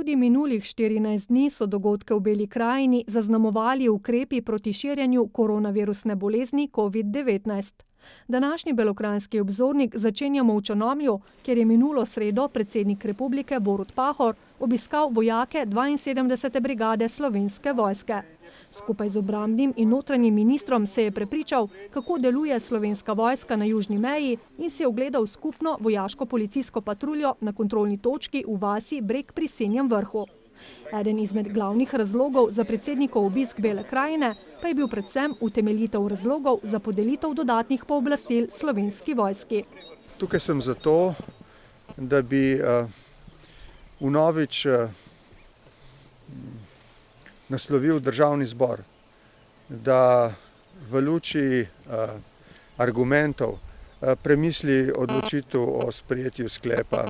Tudi minulih 14 dni so dogodke v Beli krajini zaznamovali ukrepi proti širjenju koronavirusne bolezni COVID-19. Današnji belokranjski obzornik začenjamo v Črnomlju, kjer je minulo sredo predsednik republike Borut Pahor obiskal vojake 72. brigade Slovenske vojske. Skupaj z obrambnim in notranjim ministrom se je prepričal, kako deluje Slovenska vojska na južni meji in si ogledal skupno vojaško-policijsko patruljo na kontrolni točki v vasi Breg pri Senjem Vrhu. Eden izmed glavnih razlogov za predsednikov obisk Bele krajine pa je bil predvsem utemeljitev razlogov za podelitev dodatnih pooblastil Slovenski vojski. Tukaj sem zato, da bi vnovič naslovil Državni zbor, da v luči argumentov premisli odločitev o sprejetju sklepa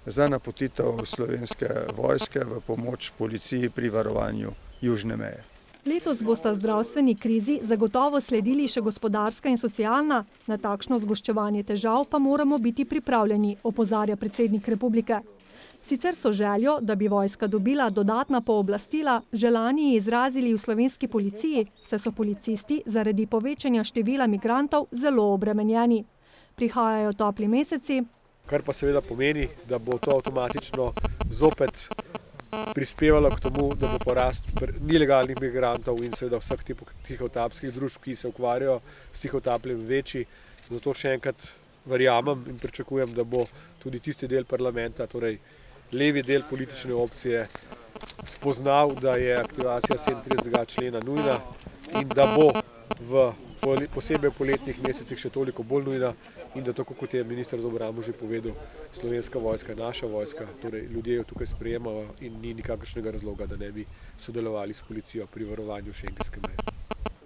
za napotitev Slovenske vojske v pomoč policiji pri varovanju južne meje. Letos bosta zdravstveni krizi zagotovo sledili še gospodarska in socialna, na takšno zgoščevanje težav pa moramo biti pripravljeni, opozarja predsednik republike. Sicer so željo, da bi vojska dobila dodatna pooblastila, že lani izrazili v slovenski policiji, saj so policisti zaradi povečanja števila migrantov zelo obremenjeni. Prihajajo topli meseci, kar pa seveda pomeni, da bo to avtomatično zopet prispevalo k tomu, da bo porast nelegalnih migrantov in seveda vseh tihotapskih družb, ki se ukvarjajo s tihotapljenjem večji. Zato še enkrat verjamem in pričakujem, da bo tudi tisti del parlamenta, torej levi del politične opcije, spoznal, da je aktivacija 37. člena nujna in da bo posebej v poletnih mesecih še toliko bolj nujna in da tako kot je minister za obrambo že povedal, Slovenska vojska je naša vojska, torej ljudje jo tukaj sprejemajo in ni nikakršnega razloga, da ne bi sodelovali s policijo pri varovanju šengenske meje.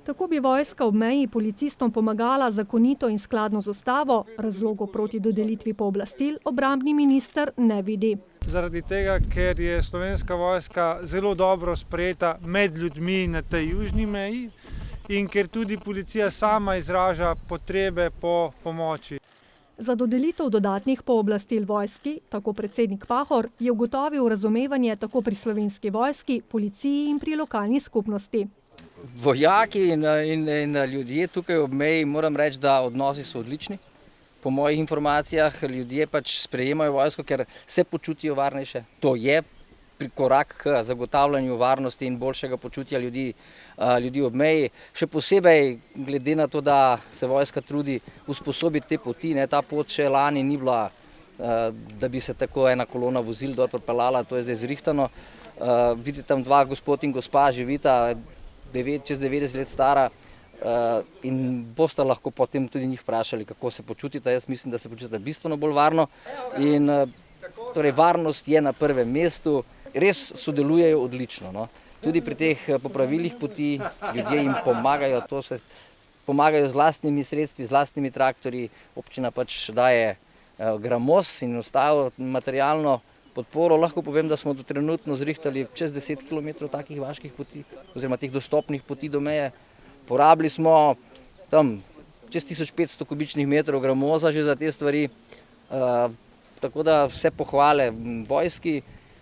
Tako bi vojska ob meji policistom pomagala zakonito in skladno z ustavo, razlogov proti dodelitvi pooblastil obrambni minister ne vidi. Zaradi tega, ker je Slovenska vojska zelo dobro sprejeta med ljudmi na tej južni meji in ker tudi policija sama izraža potrebe po pomoči. Za dodelitev dodatnih pooblastil vojski, tako predsednik Pahor, je ugotovil razumevanje tako pri Slovenski vojski, policiji in pri lokalni skupnosti. Vojaki in ljudje tukaj ob meji, moram reči, da odnosi so odlični. Po mojih informacijah ljudje pač sprejemajo vojsko, ker se počutijo varnejše. To je korak k zagotavljanju varnosti in boljšega počutja ljudi ob meji. Še posebej glede na to, da se vojska trudi usposobiti te poti. Ta pot še lani ni bila, da bi se tako ena kolona vozil dol pripeljala, to je zdaj zrihtano. Vidite tam dva gospod in gospa živita, čez 90 let stara, in boste lahko potem tudi njih vprašali, kako se počutite. Jaz mislim, da se počutite bistveno bolj varno. In torej varnost je na prvem mestu. Res sodelujejo odlično. Tudi pri teh popravilih poti ljudje jim pomagajo, pomagajo z lastnimi sredstvi, z lastnimi traktorji. Občina pač daje gramos in ostalo materialno podporo. Lahko povem, da smo do trenutno zrihtali čez 10 km takih vaških poti, oziroma teh dostopnih poti do meje. Porabili smo tam čez 1500 kubičnih metrov gramoza že za te stvari, tako da vse pohvale vojski.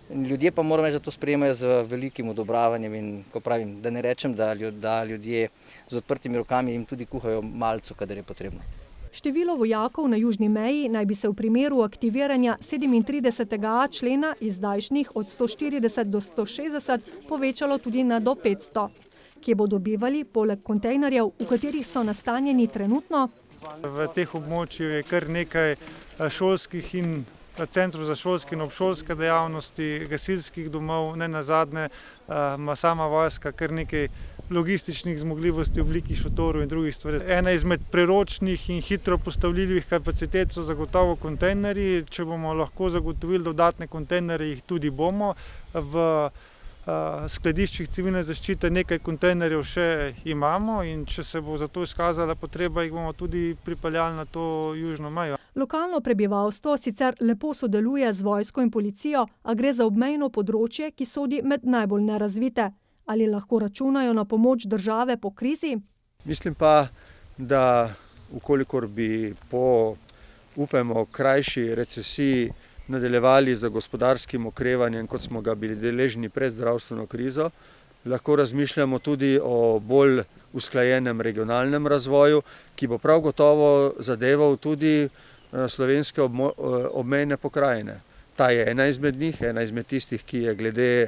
Ljudje pa moram reči, da to sprejemajo z velikim odobravanjem in, ko pravim, da ne rečem, da ljudje z odprtimi rokami jim tudi kuhajo malco, kadar je potrebno. Število vojakov na južni meji naj bi se v primeru aktiviranja 37. člena iz zdajšnjih od 140 do 160 povečalo tudi na do 500. Kje bodo bivali poleg kontejnerjev, v katerih so nastanjeni trenutno? V teh območjih je kar nekaj šolskih in centrov za šolske in obšolske dejavnosti, gasilskih domov, ne nazadnje ima sama vojska kar nekaj logističnih zmogljivosti v obliki šotorov in drugih stvari. Ena izmed preročnih in hitro postavljivih kapacitet so zagotovo kontejnerji. Če bomo lahko zagotovili dodatne kontejnerje, jih tudi bomo. V skladiščih civilne zaščite nekaj kontejnerjev še imamo in če se bo za to izkazala potreba, jih bomo tudi pripeljali na to južno mejo. Lokalno prebivalstvo sicer lepo sodeluje z vojsko in policijo, a gre za obmejno področje, ki sodi med najbolj nerazvite. Ali lahko računajo na pomoč države po krizi? Mislim pa, da ukolikor bi po, upajmo, krajši recesiji nadaljevali z gospodarskim okrevanjem, kot smo ga bili deležni pred zdravstveno krizo. Lahko razmišljamo tudi o bolj usklajenem regionalnem razvoju, ki bo prav gotovo zadeval tudi slovenske obmejne pokrajine. Ta je ena izmed njih, ena izmed tistih, ki je glede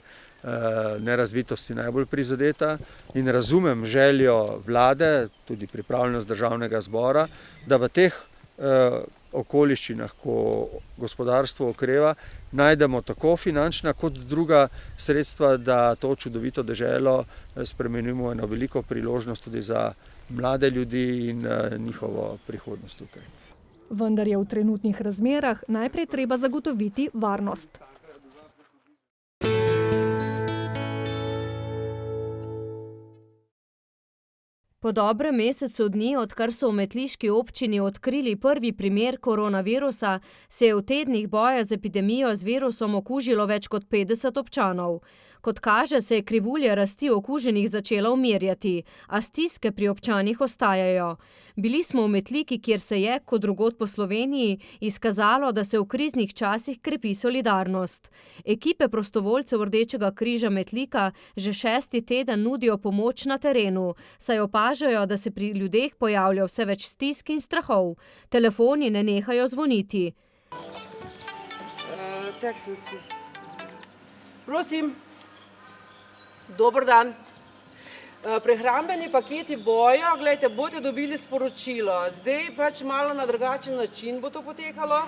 nerazvitosti najbolj prizadeta, in razumem željo vlade, tudi pripravljenost državnega zbora, da v teh okoliščinah, ko gospodarstvo okreva, najdemo tako finančna kot druga sredstva, da to čudovito deželo spremenimo eno veliko priložnost tudi za mlade ljudi in njihovo prihodnost tukaj. Vendar je v trenutnih razmerah najprej treba zagotoviti varnost. Po dobrem mesecu dni, odkar so v metliški občini odkrili prvi primer koronavirusa, se je v tednih boja z epidemijo z virusom okužilo več kot 50 občanov. Kot kaže, se je krivulja rasti okuženih začela umirjati, a stiske pri občanih ostajajo. Bili smo v Metliki, kjer se je, kot drugod po Sloveniji, izkazalo, da se v kriznih časih krepi solidarnost. Ekipe prostovoljcev Rdečega križa Metlika že 6. teden nudijo pomoč na terenu, saj opažajo, da se pri ljudeh pojavlja vse več stisk in strahov. Telefoni ne nehajo zvoniti. Prosim. Dober dan. Prehrambeni paketi bojo, gledajte, boste dobili sporočilo. Zdaj pač malo na drugačen način bo to potekalo.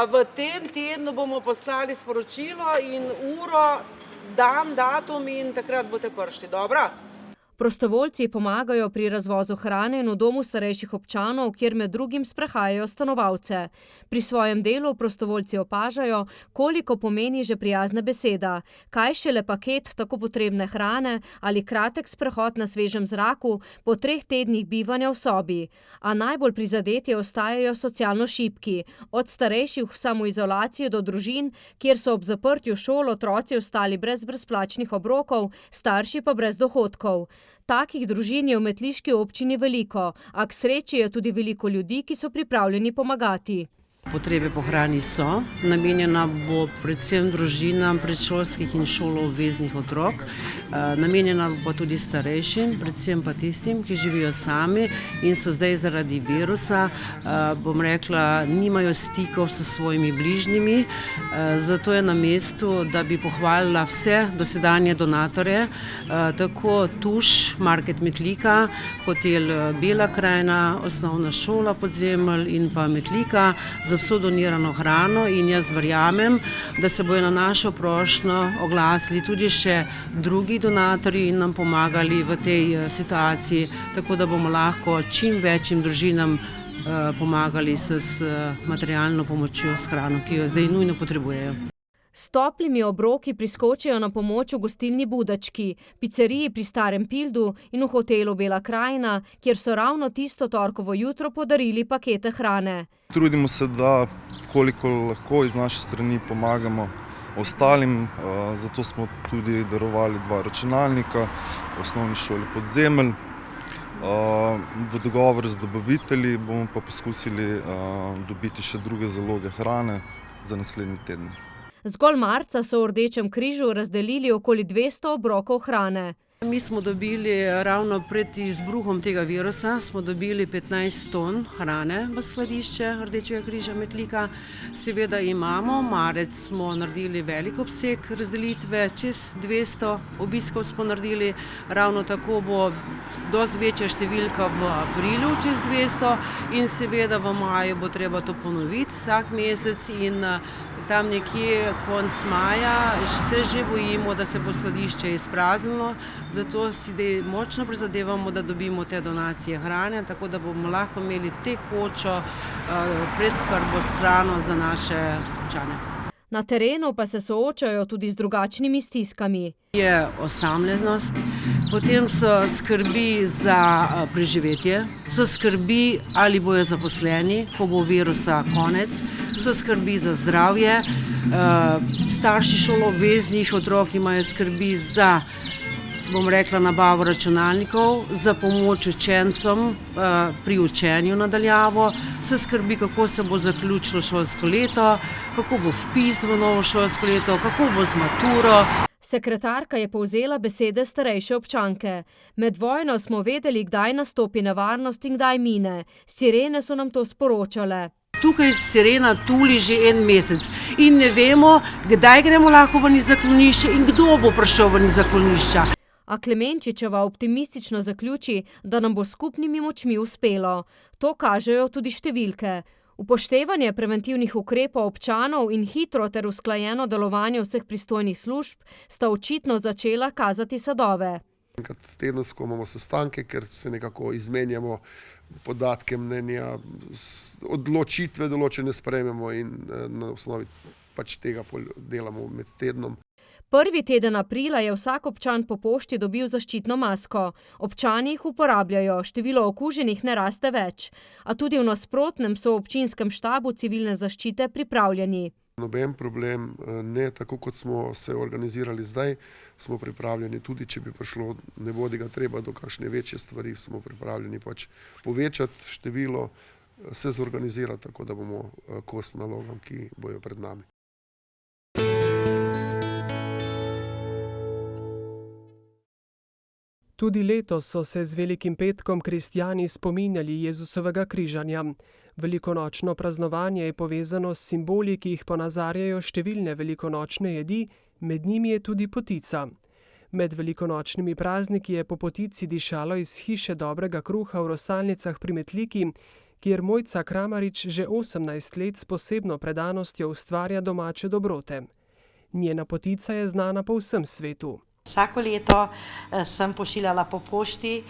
V tem tednu bomo poslali sporočilo in uro, dan, datum in takrat boste prišli. Dobro? Prostovoljci pomagajo pri razvozu hrane in v domu starejših občanov, kjer med drugim sprehajajo stanovalce. Pri svojem delu prostovoljci opažajo, koliko pomeni že prijazna beseda, kaj šele paket tako potrebne hrane ali kratek sprehod na svežem zraku po 3 tednih bivanja v sobi. A najbolj prizadeti ostajajo socialno šibki, od starejših v samoizolaciji do družin, kjer so ob zaprtju šol otroci ostali brez brezplačnih obrokov, starši pa brez dohodkov. Takih družin je v metliški občini veliko, a k sreči je tudi veliko ljudi, ki so pripravljeni pomagati. Potrebe po hrani so, namenjena bo predvsem družinam predšolskih in šoloobveznih otrok, namenjena bo tudi starejšim, predvsem pa tistim, ki živijo sami in so zdaj zaradi virusa, bom rekla, nimajo stikov s svojimi bližnjimi, zato je na mestu, da bi pohvalila vse dosedanje donatorje, tako Tuš, Market Metlika, hotel Bela krajina, osnovna šola Podzemelj in pa Metlika, za vso donirano hrano, in jaz verjamem, da se bojo na našo prošnjo oglasili tudi še drugi donatorji in nam pomagali v tej situaciji, tako da bomo lahko čim večjim družinam pomagali s materialno pomočjo, s hrano, ki jo zdaj nujno potrebujejo. S toplimi obroki priskočijo na pomoč v gostilni Budački, pizzeriji pri Starem Pildu in v hotelu Bela krajina, kjer so ravno tisto torkovo jutro podarili pakete hrane. Trudimo se, da koliko lahko iz naše strani pomagamo ostalim, zato smo tudi darovali 2 računalnika v osnovni šoli Podzemelj. V dogovoru z dobavitelji bomo pa poskusili dobiti še druge zaloge hrane za naslednji teden. Zgolj marca so v Rdečem križu razdelili okoli 200 obrokov hrane. Mi smo dobili ravno pred izbruhom tega virusa, smo dobili 15 ton hrane v skladišče Rdečega križa Metlika. Seveda imamo, marec smo naredili velik obseg razdelitve, čez 200 obiskov smo naredili, ravno tako bo dosti večja številka v aprilu, čez 200, in seveda v maju bo treba to ponoviti vsak mesec, in tam nekje konec maja se že bojimo, da se bo skladišče izpraznilo, zato si močno prizadevamo, da dobimo te donacije hrane, tako da bomo lahko imeli tekočo preskrbo s hrano za naše občane. Na terenu pa se soočajo tudi z drugačnimi stiskami. Je osamljenost, potem so skrbi za preživetje, so skrbi, ali bojo zaposleni, ko bo virusa konec, so skrbi za zdravje, starši šoloobveznih otrok imajo skrbi za bom rekla, nabavo računalnikov za pomoč učencem pri učenju nadaljavo. Se skrbi, kako se bo zaključilo šolsko leto, kako bo vpis v novo šolsko leto, kako bo z maturo. Sekretarka je povzela besede starejše občanke. Med vojno smo vedeli, kdaj nastopi nevarnost in kdaj mine. Sirene so nam to sporočale. Tukaj sirena tuli že en mesec in ne vemo, kdaj gremo lahko ven iz zaklonišča in kdo bo prišel ven iz zaklonišča. A Klemenčičeva optimistično zaključi, da nam bo skupnimi močmi uspelo. To kažejo tudi številke. Upoštevanje preventivnih ukrepov občanov in hitro ter usklajeno delovanje vseh pristojnih služb sta očitno začela kazati sadove. Enkrat tedensko imamo sestanke, ker se nekako izmenjamo podatke, mnenja, odločitve določene sprejmemo in na osnovi pač tega delamo med tednom. Prvi teden aprila je vsak občan po pošti dobil zaščitno masko. Občani jih uporabljajo, število okuženih ne raste več. A tudi v nasprotnem so v občinskem štabu civilne zaščite pripravljeni. Noben problem, ne tako kot smo se organizirali zdaj, smo pripravljeni tudi, če bi prišlo, ne bodi ga treba do kakšne večje stvari, smo pripravljeni pač povečati število, se zorganizirati tako, da bomo kos nalogam, ki bojo pred nami. Tudi letos so se z Velikim petkom kristjani spominjali Jezusovega križanja. Velikonočno praznovanje je povezano s simboli, ki jih ponazarjajo številne velikonočne jedi, med njimi je tudi potica. Med velikonočnimi prazniki je po potici dišalo iz hiše dobrega kruha v Rosalnicah pri Metliki, kjer Mojca Kramarič že 18 let s posebno predanostjo ustvarja domače dobrote. Njena potica je znana po vsem svetu. Vsako leto sem pošiljala po pošti,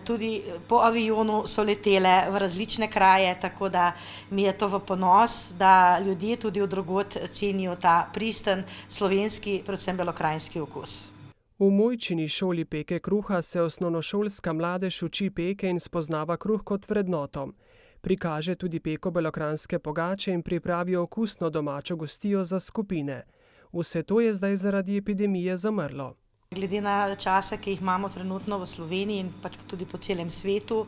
tudi po avionu so letele v različne kraje, tako da mi je to v ponos, da ljudje tudi od drugod cenijo ta pristen slovenski, predvsem belokranjski okus. V Mojčini šoli peke kruha se osnovnošolska mladež uči peke in spoznava kruh kot vrednoto. Prikaže tudi peko belokranjske pogače in pripravi okusno domačo gostijo za skupine. Vse to je zdaj zaradi epidemije zamrlo. Glede na čase, ki jih imamo trenutno v Sloveniji in pač tudi po celem svetu,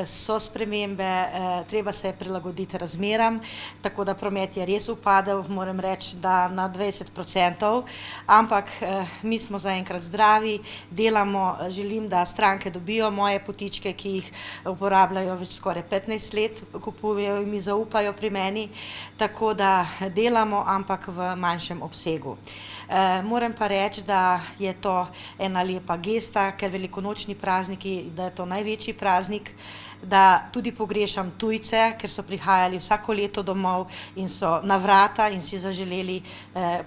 so spremembe, treba se prilagoditi razmeram, tako da promet je res upadel, moram reči, da na 20%, ampak mi smo zaenkrat zdravi, delamo, želim, da stranke dobijo moje potičke, ki jih uporabljajo več skoraj 15 let, kupujejo in mi zaupajo pri meni, tako da delamo, ampak v manjšem obsegu. Moram pa reči, da je to ena lepa gesta, ker velikonočni prazniki, da je to največji praznik, da tudi pogrešam tujce, ker so prihajali vsako leto domov in so na vrata in si zaželeli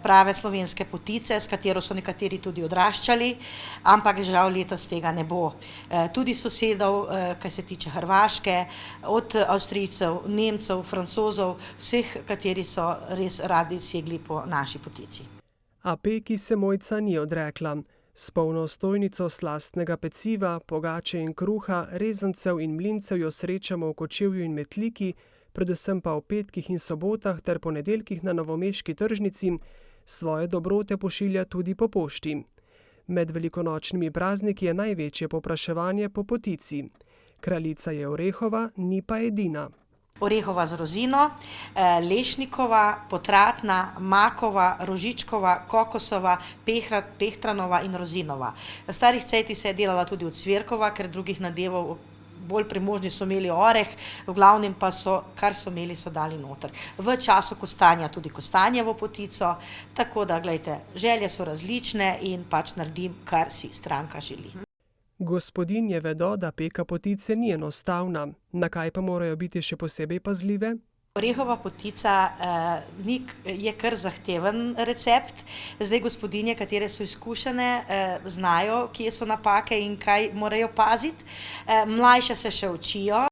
prave slovenske potice, s katero so nekateri tudi odraščali, ampak žal letos tega ne bo. Tudi sosedov, kar se tiče Hrvaške, od Avstrijcev, Nemcev, Francozov, vseh, kateri so res radi segli po naši potici. A peki se Mojca ni odrekla. S polno stojnico slastnega peciva, pogače in kruha, rezancev in mlincev jo srečamo v Kočevju in Metliki, predvsem pa v petkih in sobotah ter ponedeljkih na novomeški tržnici, svoje dobrote pošilja tudi po pošti. Med velikonočnimi prazniki je največje povpraševanje po potici. Kraljica je orehova, ni pa edina. Orehova z rozino, lešnikova, potratna, makova, rožičkova, kokosova, pehtranova in rozinova. V starih cajtih se je delala tudi od cvirkova, ker drugih nadevov bolj premožni so imeli oreh, v glavnem pa so, kar so imeli, so dali noter. V času kostanja tudi kostanjevo potico, tako da, gledajte, želje so različne in pač naredim, kar si stranka želi. Gospodinje vedo, da peka potice ni enostavna. Na kaj pa morajo biti še posebej pazljive? Orehova potica je kar zahteven recept. Zdaj gospodinje, katere so izkušene, znajo, kje so napake in kaj morajo paziti. Mlajše se še učijo.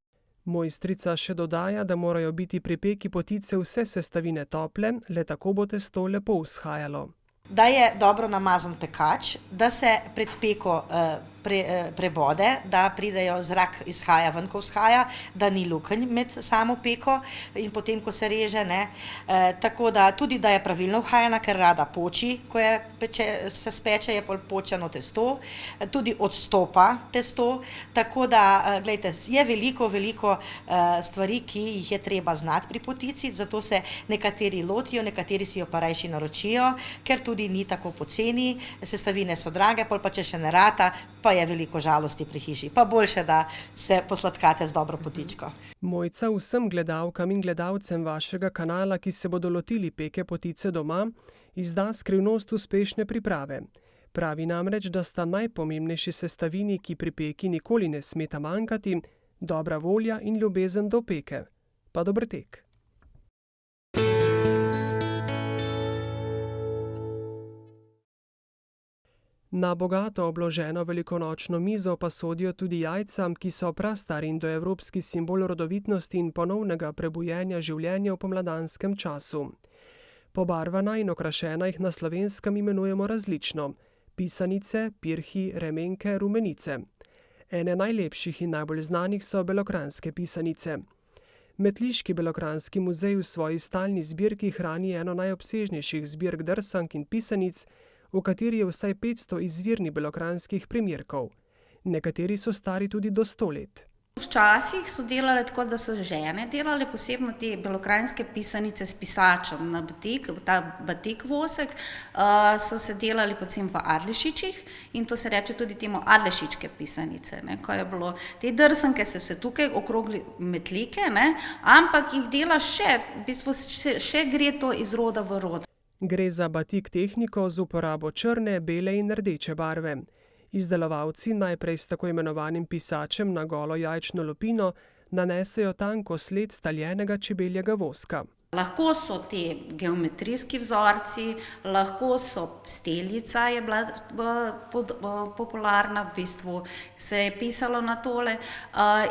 Mojstrica še dodaja, da morajo biti pri peki potice vse sestavine tople, le tako bo testo lepo vzhajalo. Da je dobro namazan pekač, da se pred peko prebode, da pridejo, zrak izhaja ven, ko vzhaja, da ni lukenj med samo peko in potem, ko se reže, ne. Tako da tudi, da je pravilno vhajana, ker rada poči, ko se speče, je počeno testo, tudi odstopa testo, tako da, glejte, je veliko stvari, ki jih je treba znati pri potici, zato se nekateri lotijo, nekateri si jo pa rajši naročijo, ker tudi ni tako poceni, sestavine so drage, pol pa če še ne rata, pa je veliko žalosti pri hiši. Pa boljše, da se posladkate z dobro potičko. Mojca vsem gledalkam in gledalcem vašega kanala, ki se bodo lotili peke potice doma, izda skrivnost uspešne priprave. Pravi namreč, da sta najpomembnejši sestavini, ki pri peki nikoli ne smeta manjkati, dobra volja in ljubezen do peke. Pa dober tek. Na bogato obloženo velikonočno mizo pa sodijo tudi jajca, ki so prastari indoevropski simbol rodovitnosti in ponovnega prebujenja življenja v pomladanskem času. Pobarvana in okrašena jih na Slovenskem imenujemo različno: pisanice, pirhi, remenke, rumenice. Ene najlepših in najbolj znanih so belokranjske pisanice. Metliški belokranjski muzej v svoji stalni zbirki hrani eno najobsežnejših zbirk drsank in pisanic, v kateri je vsaj 500 izvirnih belokranjskih primerkov. Nekateri so stari tudi do 100 let. Včasih so delale tako, da so žene delale posebno te belokranjske pisanice s pisačem na batik, ta batik vosek, so se delali predvsem v Adlešičih in to se reče tudi temu Adlešičke pisanice, ne, ko je bilo te drsanke, so se tukaj okrogli metlike, ne, ampak jih dela še, v bistvu še gre to iz roda v rod. Gre za batik tehniko z uporabo črne, bele in rdeče barve. Izdelovalci najprej s tako imenovanim pisačem na golo jajčno lupino nanesejo tanko sled staljenega čebeljega voska. Lahko so te geometrijski vzorci, lahko so steljica je bila popularna, v bistvu se je pisalo na tole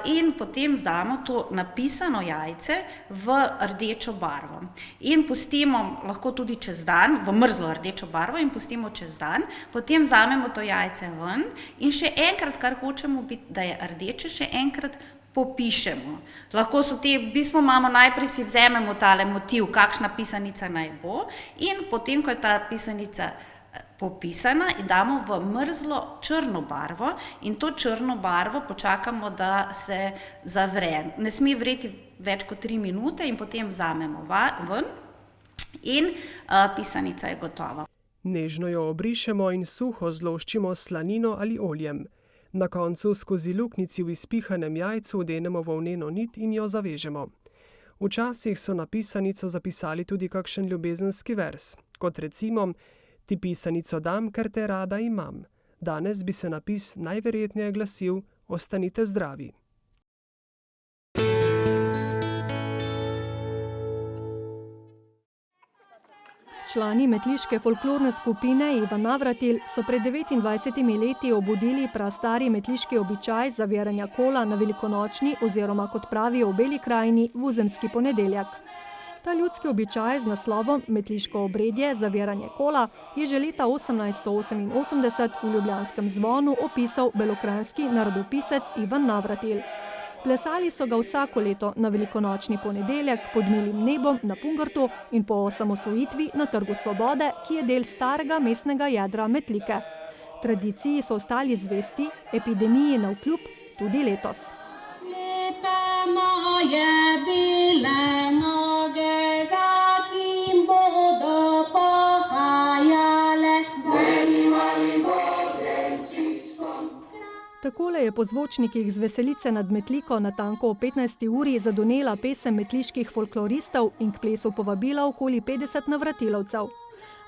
in potem damo to napisano jajce v rdečo barvo. In pustimo lahko tudi čez dan, v mrzlo rdečo barvo in pustimo čez dan, potem vzamemo to jajce ven in še enkrat, kar hočemo biti, da je rdeče, še enkrat popišemo. Lahko so te, v bistvu imamo najprej si vzamemo tale motiv, kakšna pisanica naj bo in potem, ko je ta pisanica popisana, damo v mrzlo črno barvo in to črno barvo počakamo, da se zavre. Ne sme vreti več kot 3 minute in potem vzamemo ven in pisanica je gotova. Nežno jo obrišemo in suho zloščimo s slanino ali oljem. Na koncu skozi luknjici v izpihanem jajcu vdenemo volneno nit in jo zavežemo. Včasih so na pisanico zapisali tudi kakšen ljubezenski vers, kot recimo: Ti pisanico dam, ker te rada imam. Danes bi se napis najverjetneje glasil: Ostanite zdravi. Člani metliške folklorne skupine Ivan Navratil so pred 29 leti obudili prastari metliški običaj zaviranja kola na velikonočni oziroma, kot pravijo v Beli krajini, vuzemski ponedeljek. Ta ljudski običaj z naslovom Metliško obredje zaviranje kola je že leta 1888 v ljubljanskem Zvonu opisal belokranjski narodopisec Ivan Navratil. Plesali so ga vsako leto na velikonočni ponedeljek pod milim nebom na Pungartu in po osamosvojitvi na Trgu svobode, ki je del starega mestnega jedra Metlike. Tradiciji so ostali zvesti, epidemiji navkljub tudi letos. Lepe moje bile noge, za kim bodo pohajale, zanimali modrem čičkom. Takole je po zvočnikih z veselice nad Metliko na tanko o 15. uri zadonela pesem metliških folkloristov in k plesu povabila okoli 50 navratilovcev.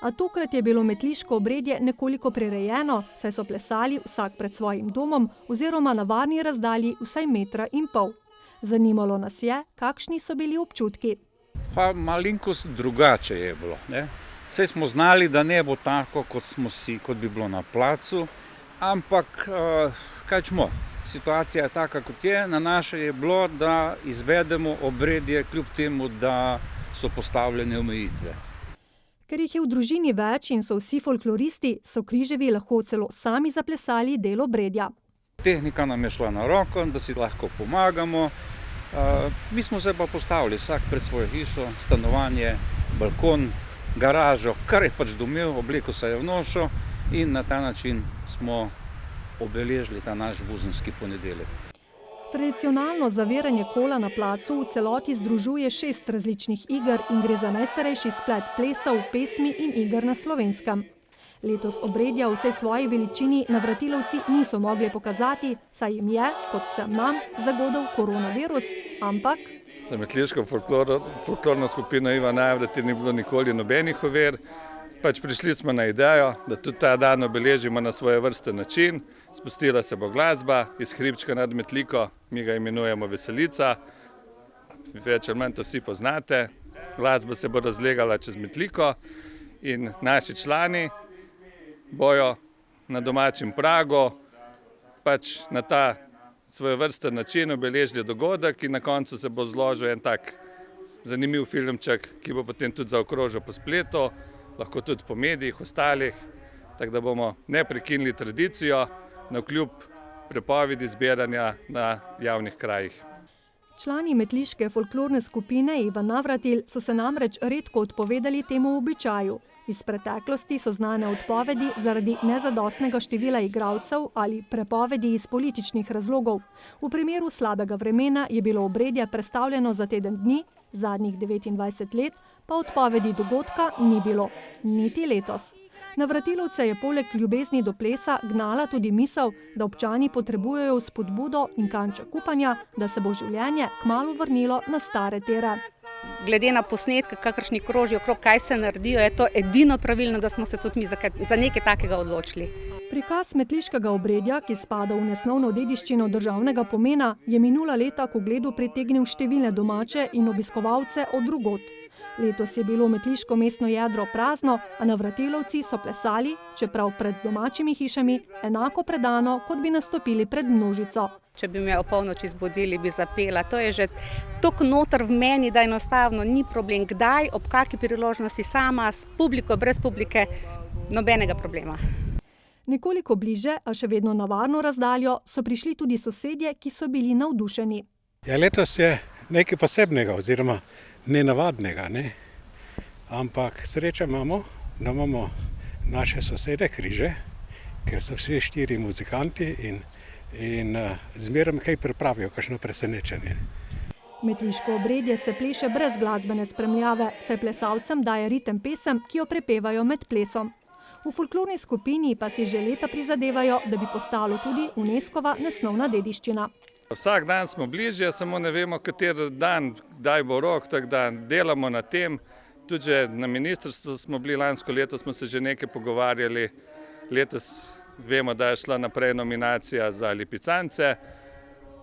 A tokrat je bilo metliško obredje nekoliko prirejeno, saj so plesali vsak pred svojim domom oziroma na varni razdalji vsaj 1,5 metra. Zanimalo nas je, kakšni so bili občutki. Pa malenkost drugače je bilo, ne? Saj smo znali, da ne bo tako, kot bi bilo na placu, ampak kaj čmo, situacija je taka, kot je. Na naše je bilo, da izvedemo obredje, kljub temu, da so postavljene omejitve. Ker jih je v družini več in so vsi folkloristi, so križevi lahko celo sami zaplesali del obredja. Tehnika nam je šla na roko, da si lahko pomagamo. Mi smo se pa postavili vsak pred svojo hišo, stanovanje, balkon, garažo, kar je pač domel, obleko se je vnošal in na ta način smo obeležili ta naš vuzenski ponedeljek. Tradicionalno zaviranje kola na placu v celoti združuje 6 različnih iger in gre za najstarejši splet plesov, pesmi in iger na Slovenskem. Letos obredja v vsej svoji veličini navratilovci niso mogli pokazati, saj jim je, kot vsem nam, zagodel koronavirus, ampak za metliško folklorno skupino Iva Navratil ni bilo nikoli nobenih ovir. Pač prišli smo na idejo, da tudi ta dan obeležimo na svoje vrste način. Spustila se bo glasba iz hribčka nad Metliko, mi ga imenujemo Veselica. Več ali manj to vsi poznate. Glasba se bo razlegala čez Metliko in naši člani bojo na domačem pragu pač na ta svojevrsten način obeležili dogodek in na koncu se bo zložil en tak zanimiv filmček, ki bo potem tudi zaokrožil po spletu, lahko tudi po medijih, ostalih, tako da bomo ne prekinili tradicijo navkljub prepovedi zbiranja na javnih krajih. Člani metliške folklorne skupine Iva Navratil so se namreč redko odpovedali temu običaju. Iz preteklosti so znane odpovedi zaradi nezadostnega števila igralcev ali prepovedi iz političnih razlogov. V primeru slabega vremena je bilo obredje prestavljeno za teden dni, zadnjih 29 let pa odpovedi dogodka ni bilo, niti letos. Navratilovce je poleg ljubezni do plesa gnala tudi misel, da občani potrebujejo spodbudo in kanček upanja, da se bo življenje kmalu vrnilo na stare tere. Glede na posnetke, kakršni krožijo okrog, kaj se naredijo, je to edino pravilno, da smo se tudi mi za nekaj takega odločili. Prikaz metliškega obredja, ki spada v nesnovno dediščino državnega pomena, je minula leta k ogledu pritegnil številne domače in obiskovalce od drugod. Letos je bilo metliško mestno jedro prazno, a navratilovci so plesali, čeprav pred domačimi hišami, enako predano, kot bi nastopili pred množico. Če bi me o polnoči zbudili, bi zapela. To je že toliko noter v meni, da enostavno ni problem. Kdaj, ob kakšni priložnosti sama, s publiko, brez publike, nobenega problema. Nekoliko bliže, a še vedno na varno razdaljo, so prišli tudi sosedje, ki so bili navdušeni. Ja, letos je nekaj posebnega oziroma nenavadnega, ne? Ampak srečo imamo, da imamo naše sosede križe, ker so vsi 4 muzikanti in zmeraj kaj pripravijo, kakšno presenečenje. Metliško obredje se pleše brez glasbene spremljave, saj plesalcem daje ritem pesem, ki jo prepevajo med plesom. V folklorni skupini pa si že leta prizadevajo, da bi postalo tudi UNESCO-va nesnovna dediščina. Vsak dan smo bližje, samo ne vemo, kateri dan, kdaj bo rok, tako da delamo na tem. Tudi na ministrstvu smo bili lansko leto, smo se že nekaj pogovarjali. Letos vemo, da je šla naprej nominacija za lipicance.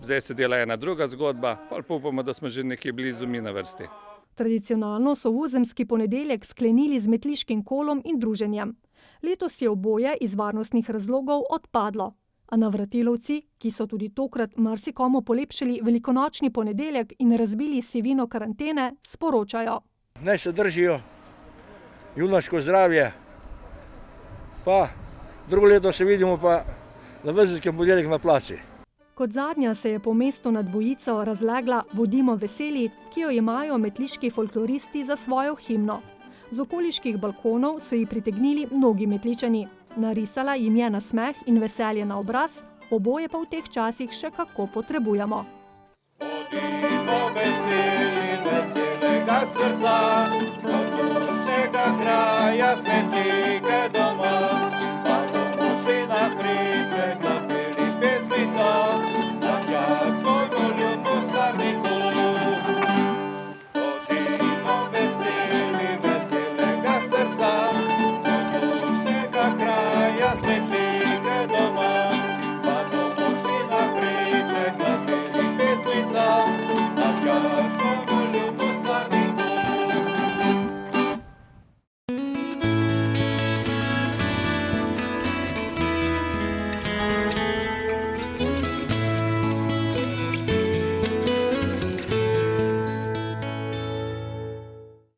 Zdaj se dela ena druga zgodba, pa upamo, da smo že nekje blizu mi na vrsti. Tradicionalno so vuzemski ponedeljek sklenili z metliškim kolom in druženjem. Letos je oboje iz varnostnih razlogov odpadlo. A navratilovci, ki so tudi tokrat marsikomu polepšali velikonočni ponedeljek in razbili sivino karantene, sporočajo. Naj se držijo, junaško zdravje, pa drugo leto se vidimo pa na vuzenski ponedeljek na placi. Kot zadnja se je po mestu nad Bojico razlegla Bodimo veseli, ki jo imajo metliški folkloristi za svojo himno. Z okoliških balkonov so ji pritegnili mnogi Metličani. Narisala jim je nasmeh in veselje na obraz, oboje pa v teh časih še kako potrebujemo. Bodimo veseli, veselega srca, od vsega kraja svetega.